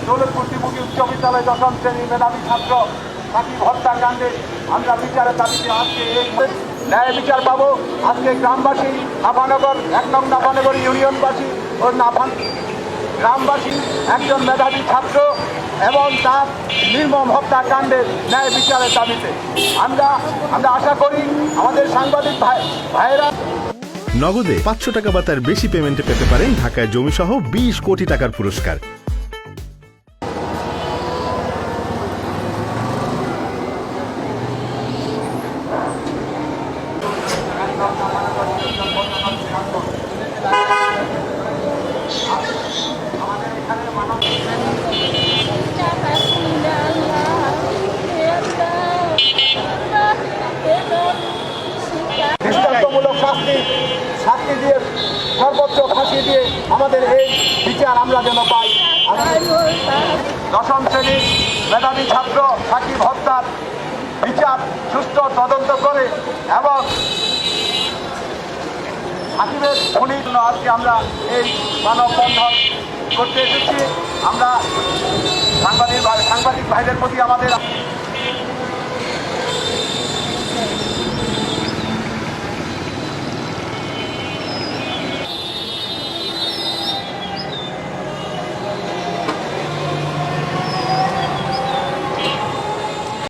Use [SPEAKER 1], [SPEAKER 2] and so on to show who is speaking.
[SPEAKER 1] দৌলতপুর ত্রিমুখী উচ্চ বিদ্যালয় দশম শ্রেণীর মেধাবী ছাত্র সাকিব হত্যাকাণ্ডে আমরা বিচারের দাবিতে আজকে এই ন্যায় বিচার পাবো। আজকে গ্রামবাসী নাফানগর ১ নং নাফানগর ইউনিয়নবাসী ও গ্রামবাসী একজন মেধাবী ছাত্র এবং তার নির্মম হত্যাকাণ্ডের ন্যায় বিচারের দাবিতে আমরা আশা করি আমাদের সাংবাদিক ভাইয়েরা
[SPEAKER 2] নগদে ৫০০ টাকা বা তার বেশি পেমেন্টে পেতে পারেন ঢাকায় জমিসহ ২০ কোটি টাকার পুরস্কার।
[SPEAKER 1] দৃষ্টান্তমূলক শাস্তি দিয়ে সর্বোচ্চ ফাঁসি দিয়ে আমাদের এই বিচার আমরা যেন পাই। দশম শ্রেণীর মেধাবী ছাত্র সাকিব হত্যার বিচার সুষ্ঠু তদন্ত করে এবং সাকিবের খুনির জন্য আজকে আমরা এই মানববন্ধন করতে এসেছি। আমরা সাংবাদিক ভাইদের প্রতি আমাদের